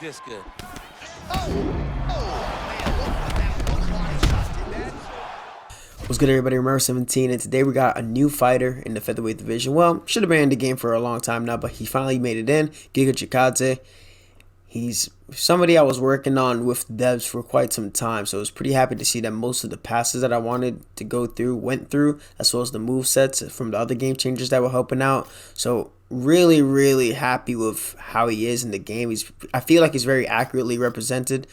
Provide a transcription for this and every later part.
This good. What's good, everybody? Remember 17, and today we got a new fighter in the Featherweight Division. Well, should have been in the game for a long time now, but he finally made it in. Giga Chikadze. He's somebody I was working on with devs for quite some time, so I was pretty happy to see that most of the passes that I wanted to go through went through, as well as the move sets from the other game changers that were helping out. So really happy with how he is in the game. I feel like he's very accurately represented.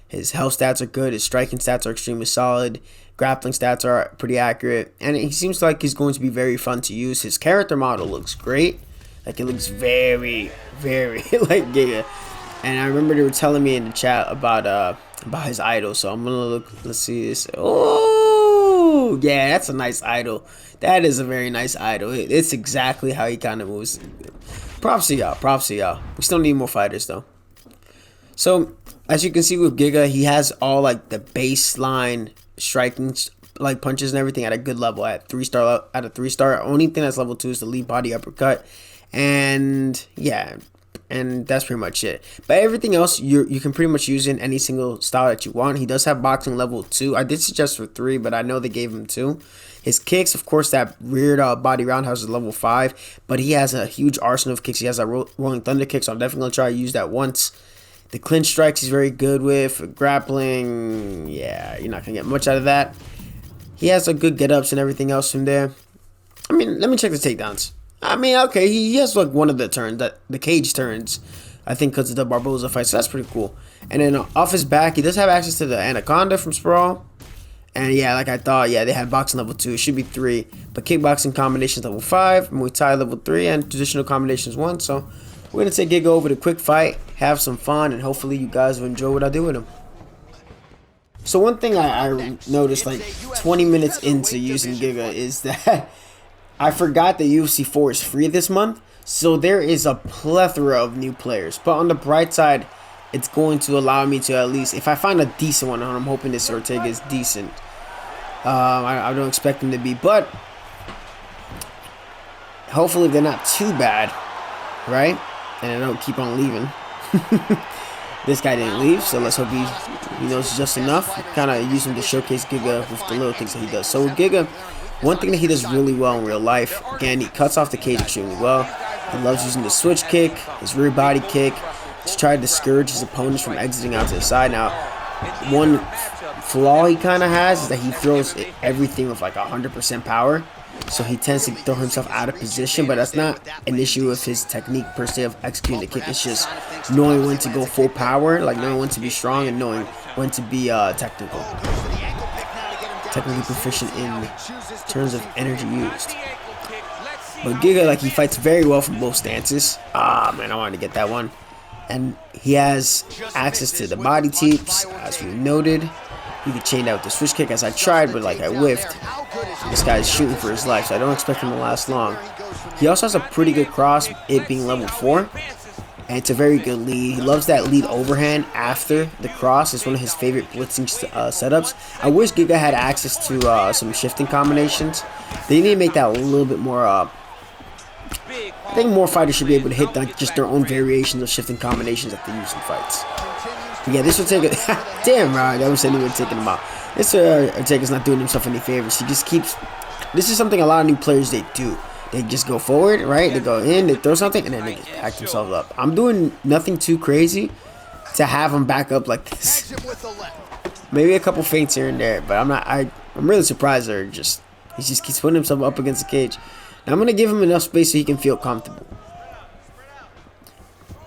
His health stats are good, his striking stats are extremely solid, grappling stats are pretty accurate, and he seems like he's going to be very fun to use. His character model looks great. Like, it looks very like Giga. And I remember they were telling me in the chat about his idol, so I'm gonna look. Let's see this. Oh yeah, that's a nice idol. That is a very nice idol. It's exactly how he kind of moves. Props to y'all. We still need more fighters though. So as you can see with Giga, he has all like the baseline striking like punches and everything at a good level at 3-star. At a 3-star, only thing that's level 2 is the lead body uppercut, and yeah. And that's pretty much it. But everything else you can pretty much use in any single style that you want. He does have boxing level 2. I did suggest for 3, but I know they gave him 2. His kicks, of course, that weird body roundhouse is level 5, but he has a huge arsenal of kicks. He has a rolling thunder kick, so I'm definitely gonna try to use that once. The clinch strikes he's very good with. Grappling, yeah, you're not gonna get much out of that. He has a good get ups and everything else from there. I mean, let me check the takedowns. I mean, okay, he has like one of the turns, the cage turns, I think, because of the Barboza fight, so that's pretty cool. And then off his back, he does have access to the Anaconda from Sprawl. And yeah, like I thought, yeah, they had boxing level 2, it should be 3. But kickboxing combinations level 5, Muay Thai level 3, and traditional combinations 1. So we're going to take Giga over to quick fight, have some fun, and hopefully you guys will enjoy what I do with him. So one thing I noticed like 20 minutes into using Giga is that I forgot that UFC 4 is free this month, so there is a plethora of new players. But on the bright side, it's going to allow me to at least, if I find a decent one, and I'm hoping this Ortega is decent. I don't expect him to be, but hopefully they're not too bad, right? And I don't keep on leaving. This guy didn't leave, so let's hope he knows just enough. Kind of use him to showcase Giga with the little things that he does. So with Giga, one thing that he does really well in real life, again, he cuts off the cage extremely well. He loves using the switch kick, his rear body kick, to try to discourage his opponents from exiting out to the side. Now, one flaw he kind of has is that he throws everything with like 100% power. So he tends to throw himself out of position, but that's not an issue with his technique per se of executing the kick. It's just knowing when to go full power, like knowing when to be strong and knowing when to be technically proficient in terms of energy used. But Giga, like, he fights very well from both stances. Ah, man, I wanted to get that one. And he has access to the body teeps, as we noted. He could chain out with the switch kick, as I tried, but like I whiffed. This guy's shooting for his life, so I don't expect him to last long. He also has a pretty good cross, it being level 4. And it's a very good lead. He loves that lead overhand after the cross. It's one of his favorite blitzing setups. I wish Giga had access to some shifting combinations. They need to make that a little bit more. I think more fighters should be able to hit just their own variations of shifting combinations that they use in fights. But yeah, this will take a damn right. I was saying he would taking him out. This Ortega's not doing himself any favors. He just keeps. This is something a lot of new players they do. They just go forward, right? They go in, they throw something, and then they just back themselves up. I'm doing nothing too crazy to have them back up like this. Maybe a couple feints here and there, but I'm really surprised he just keeps putting himself up against the cage. Now I'm gonna give him enough space so he can feel comfortable.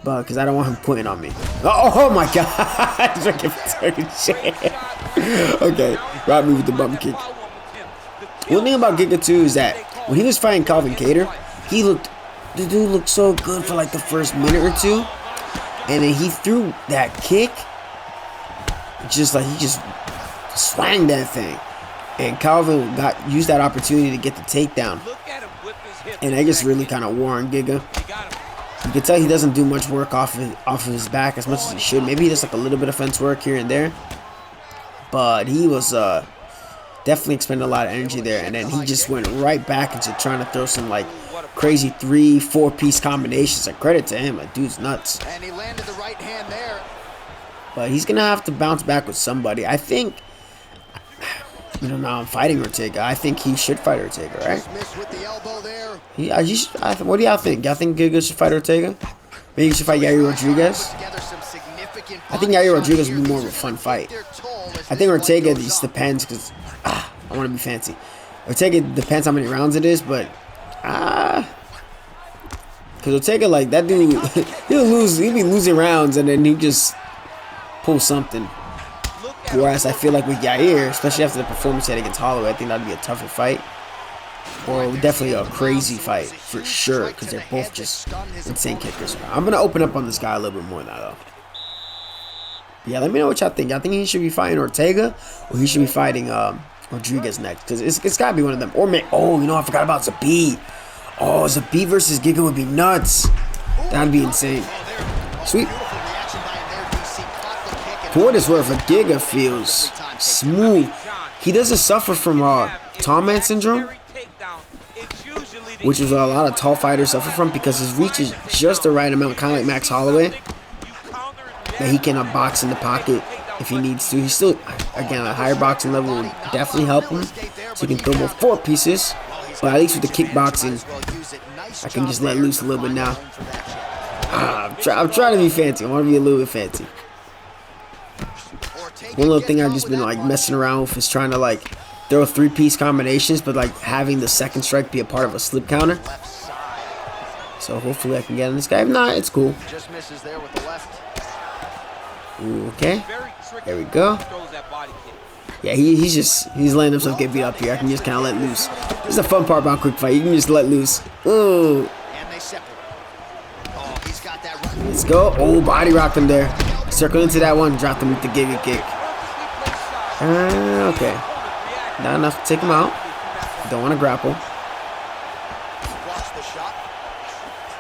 But because I don't want him quitting on me. Oh my god! Okay, robbed me with the bump kick. One thing about Giga too is that when he was fighting Calvin Kattar, the dude looked so good for like the first minute or two, and then he threw that kick, he just swang that thing, and Calvin used that opportunity to get the takedown, and I just really kind of wore on Giga. You can tell he doesn't do much work off of his back as much as he should. Maybe he does like a little bit of fence work here and there, but he was Definitely expended a lot of energy there, and then he just went right back into trying to throw some like crazy 3-4 piece combinations. Like, credit to him, like, dude's nuts. And he landed the right hand there. But he's gonna have to bounce back with somebody. I think. You know, now I'm fighting Ortega. I think he should fight Ortega, right? What do y'all think? Y'all think Giga should fight Ortega? Maybe he should fight Yair Rodriguez? I think Yair Rodriguez would be more of a fun fight. I think Ortega just depends because I want to be fancy. Ortega depends how many rounds it is, but because Ortega, like, that dude, he'll be losing rounds and then he just pull something. Whereas I feel like with Yair, especially after the performance he had against Holloway, I think that'd be a tougher fight. Or definitely a crazy fight, for sure, because they're both just insane kickers. I'm going to open up on this guy a little bit more now, though. Yeah, let me know what y'all think. Y'all think he should be fighting Ortega, or he should be fighting Rodriguez next? Because it's got to be one of them. Or, oh, you know, I forgot about Zabit. Oh, Zabit versus Giga would be nuts. That'd be insane. Sweet. For what it's worth, a Giga feels smooth. He doesn't suffer from tall man syndrome, which is a lot of tall fighters suffer from because his reach is just the right amount, kind of like Max Holloway, that he can box in the pocket if he needs to. He's still, again, a higher boxing level would definitely help him, so he can throw more 4 pieces. But at least with the kickboxing, I can just let loose a little bit now. I'm trying to be fancy. I want to be a little bit fancy. One little thing I've just been like messing around with is trying to like throw 3-piece combinations, but like having the second strike be a part of a slip counter. So hopefully I can get on this guy. If not, it's cool. Ooh, okay, there we go. Yeah, he's letting himself get beat up here. I can just kind of let loose. This is the fun part about quick fight. You can just let loose. Ooh. Let's go. Oh, body rocked him there. Circle into that one. Dropped him with the Giga kick. Okay. Not enough to take him out. Don't want to grapple.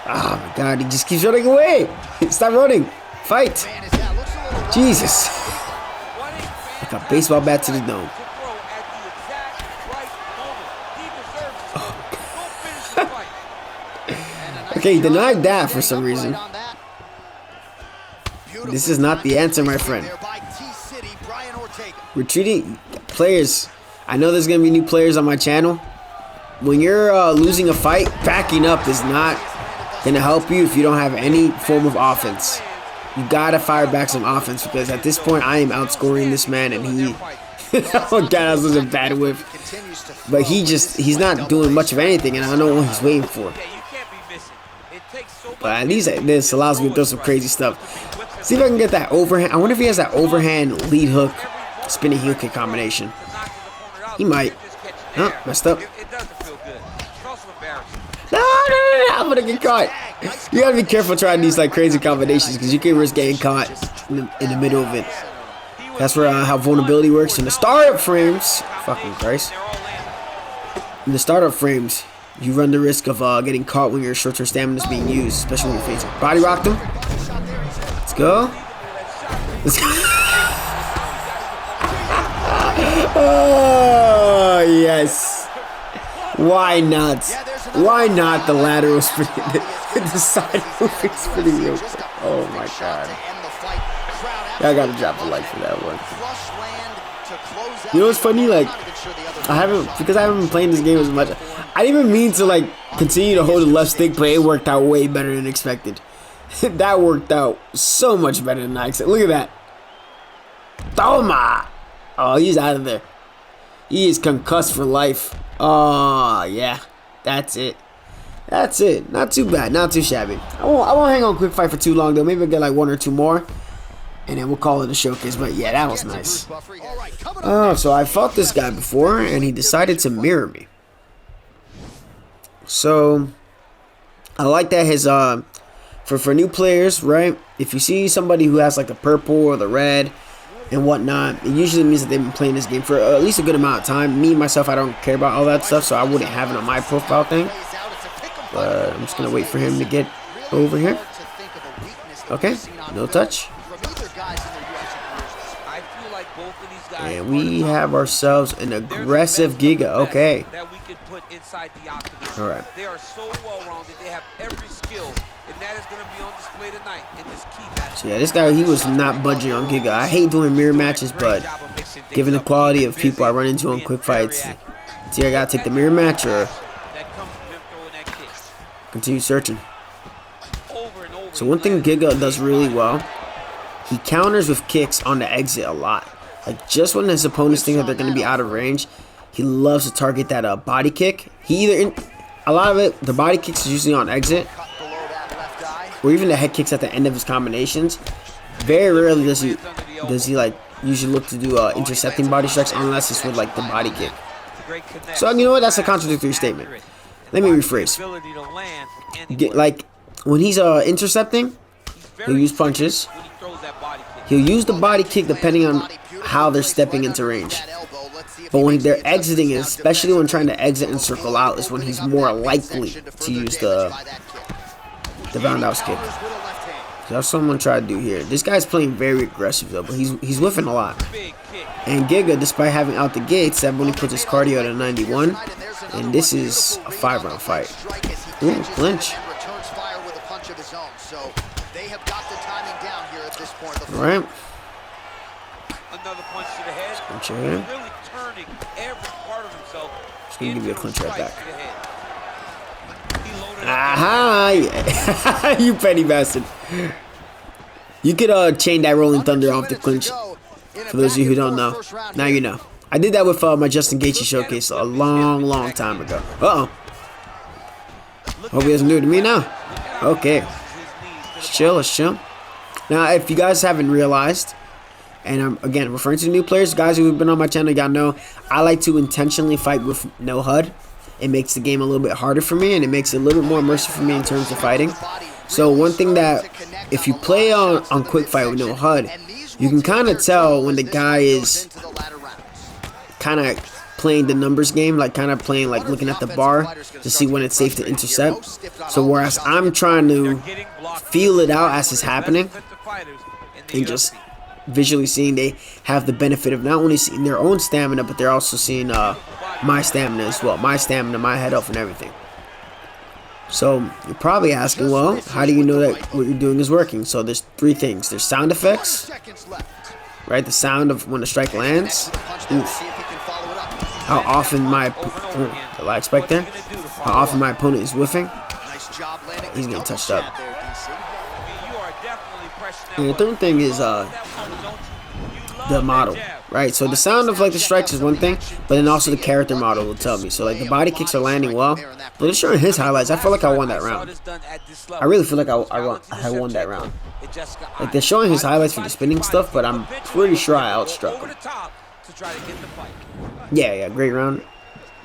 Oh my god, he just keeps running away. Stop running. Fight. Jesus. Like a baseball bat to the dome. Oh. Okay, he denied that for some reason. This is not the answer, my friend. Retreating players. I know there's going to be new players on my channel. When you're losing a fight, backing up is not going to help you if you don't have any form of offense. You got to fire back some offense because at this point, I am outscoring this man and he... oh god, that was a bad whip. But he's not doing much of anything and I don't know what he's waiting for. But at least this allows me to throw some crazy stuff. See if I can get that overhand. I wonder if he has that overhand lead hook, spinning heel kick combination. He might. Oh, messed up. No, I'm gonna get caught. You gotta be careful trying these like crazy combinations because you can risk getting caught in the middle of it. That's where how vulnerability works in the startup frames. Fucking Christ. In the startup frames, you run the risk of getting caught when your short-term stamina is being used, especially when you're facing. Body rocked him. Let's go. Let's go. Oh, yes. Why not? Why not the lateral spin? The side moving spinning real quick. Oh, my God. I gotta drop a like for that one. You know what's funny? Like, because I haven't been playing this game as much. I didn't even mean to, like, continue to hold the left stick, but it worked out way better than expected. That worked out so much better than I expected. Look at that. Toma! Oh, he's out of there. He is concussed for life. Oh, yeah. That's it. That's it. Not too bad. Not too shabby. I won't hang on quick fight for too long, though. Maybe I'll get like 1 or 2 more. And then we'll call it a showcase. But yeah, that was nice. Oh, so I fought this guy before, and he decided to mirror me. So, I like that his, for new players, right? If you see somebody who has like the purple or the red and whatnot, it usually means that they've been playing this game for at least a good amount of time. Me, myself, I don't care about all that stuff, so I wouldn't have it on my profile thing. But I'm just going to wait for him to get over here. Okay, no touch. And we have ourselves an aggressive Giga. Okay. All right. They are so well-rounded. They have every skill, and that is going to be on display tonight in this key match. So yeah, this guy, he was not budging on Giga. I hate doing mirror matches, but given the quality of people I run into on quick fights, see, I gotta take the mirror match or continue searching. So one thing Giga does really well, he counters with kicks on the exit a lot. Like just when his opponents think that they're gonna be out of range, he loves to target that body kick. A lot of it, the body kicks is usually on exit, or even the head kicks at the end of his combinations. Very rarely does he like usually look to do intercepting body strikes unless it's with like the body kick. So you know what? That's a contradictory statement. Let me rephrase. Like when he's intercepting, he'll use punches. He'll use the body kick depending on how they're stepping into range. But when they're exiting, especially when trying to exit and circle out, is when he's more likely to use the roundhouse kick. So that's what I'm gonna try to do here. This guy's playing very aggressive though, but he's whiffing a lot. And Giga, despite having out the gates, that only puts his cardio at 91. And this is a 5-round fight. Ooh, clinch. All right. Another punch to the head. Clinch here. Really turning every part of himself. Just gonna give you a clinch right back. Aha! You petty bastard. You could chain that Rolling Thunder off the clinch. For those of you who don't know, now you know. I did that with my Justin Gaethje showcase a long time ago. Uh-oh. Hope he doesn't do it to me now. Okay. Let's chill, let's chill. Now, if you guys haven't realized, and I'm, again, referring to the new players, guys who have been on my channel, y'all know, I like to intentionally fight with no HUD. It makes the game a little bit harder for me, and it makes it a little bit more immersive for me in terms of fighting. So one thing that, if you play on quick fight with no HUD, you can kind of tell when the guy is kind of playing the numbers game, like kind of playing, like looking at the bar to see when it's safe to intercept. So whereas I'm trying to feel it out as it's happening and just visually seeing, they have the benefit of not only seeing their own stamina, but they're also seeing my stamina as well, my stamina, my head health and everything. So you're probably asking, well, how do you know that what you're doing is working? So there's three things. There's sound effects, right? The sound of when the strike lands. Oof. How often the lag spike there. How often my opponent is whiffing. He's getting touched up. And the third thing is the model, right? So the sound of like the strikes is one thing, but then also the character model will tell me. So like the body kicks are landing well, but it's showing his highlights. I feel like I won that round. I really feel like I won that round. Like they're showing his highlights for the spinning stuff, but I'm pretty sure I outstruck him. Yeah, great round.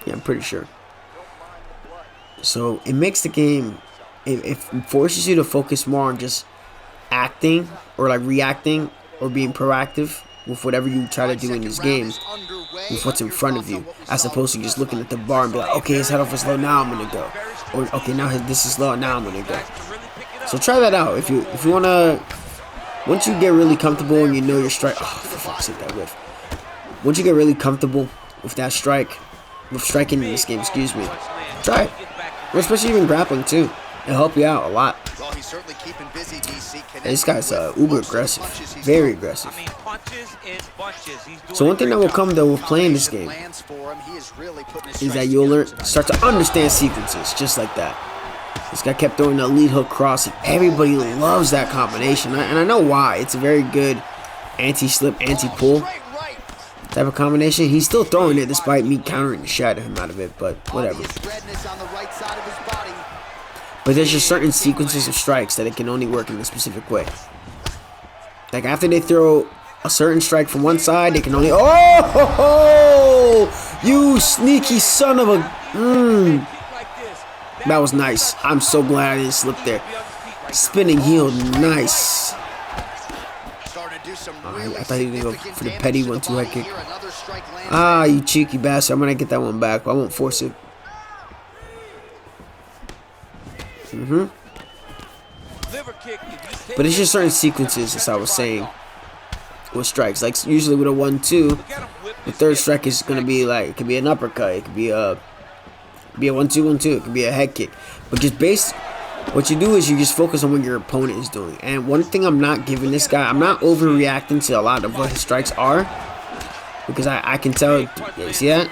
Yeah, I'm pretty sure. So it makes the game, it forces you to focus more on just acting or like reacting or being proactive with whatever you try to do in these games with what's in front of you, as opposed to just looking at the bar and be like, okay, his head off is low, now I'm gonna go, or okay, now this is low, now I'm gonna go. So try that out if you wanna. Once you get really comfortable and you know your strike, oh for fuck's sake, that whiff. Once you get really comfortable with that strike, with striking in this game, excuse me, try it. Or especially even grappling too. It'll help you out a lot. This guy's uber aggressive, very aggressive. So one thing that will come though with playing this game is that you'll start to understand sequences just like that. This guy kept throwing the lead hook cross. Everybody loves that combination, and I know why. It's a very good anti-slip, anti-pull type of combination. He's still throwing it despite me countering the shit out of it, but whatever. But there's just certain sequences of strikes that it can only work in a specific way. Like after they throw a certain strike from one side, they can only... Oh! You sneaky son of a... That was nice. I'm so glad I didn't slip there. Spinning heel, nice. I thought he was going to go for the petty 1-2 head kick. Ah, you cheeky bastard. I'm going to get that one back, but I won't force it. But it's just certain sequences, as I was saying, with strikes. Like usually with a 1-2, the third strike is gonna be like, it could be an uppercut, it could be a 1-2, it could be a head kick. But just what you do is you just focus on what your opponent is doing. And one thing I'm not giving this guy, I'm not overreacting to a lot of what his strikes are, because I can tell. Yeah, you see that?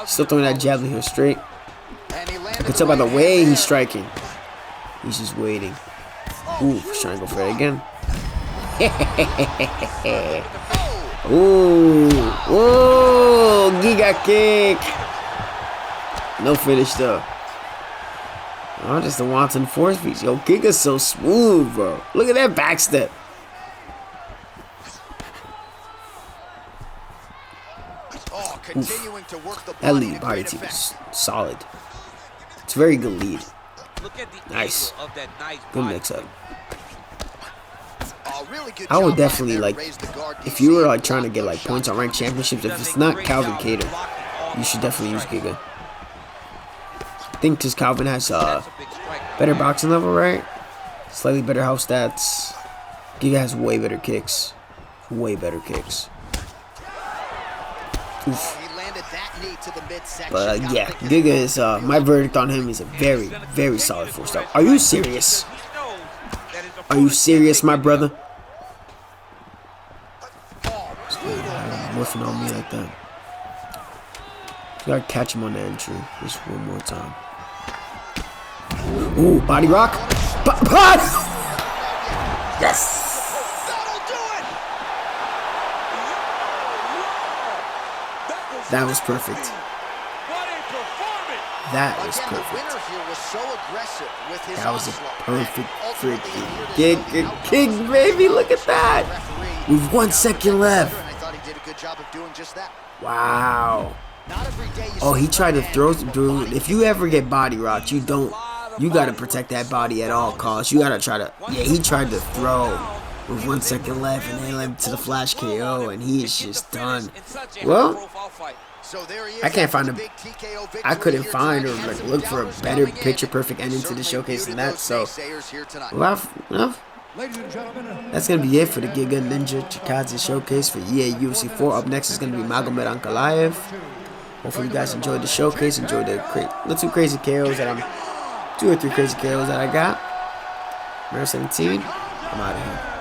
Still throwing that jab here straight. I can tell by the way he's striking. He's just waiting. Ooh, he's trying to go for it again. Ooh, whoa, Giga kick. No finish though. Oh, just a wanton force piece. Yo, Giga's so smooth, bro. Look at that back step. Continuing to work the That lead body team is solid. It's a very good lead. Nice. Good mix up. I would definitely, like, if you were like trying to get like points on ranked championships, if it's not Calvin Cater, you should definitely use Giga. I think because Calvin has better boxing level, right? Slightly better health stats. Giga has way better kicks. Way better kicks. Oof. But yeah, Giga is my verdict on him is a very, very solid 4-star. Are you serious? Are you serious, my brother? Whiffing on me like that. You gotta catch him on the entry. Just one more time. Ooh, body rock. Yes. That was perfect. That was perfect. That was a perfect freaking kick, baby. Look at that. With 1 second left. Wow. Oh, he tried to throw, dude. If you ever get body rocked, you gotta protect that body at all costs. You gotta try to, yeah, he tried to throw with 1 second left, and they led to the flash KO, and he is just done. Well, I can't find I couldn't find or like look for a better picture perfect ending to the showcase than that. So, well, that's gonna be it for the Giga Ninja Chikadze showcase for EA UFC 4. Up next is gonna be Magomed Ankalaev. Hopefully you guys enjoyed the showcase, enjoyed the 2 crazy KOs that 2 or 3 crazy KOs that I got. Number 17. I'm out of here.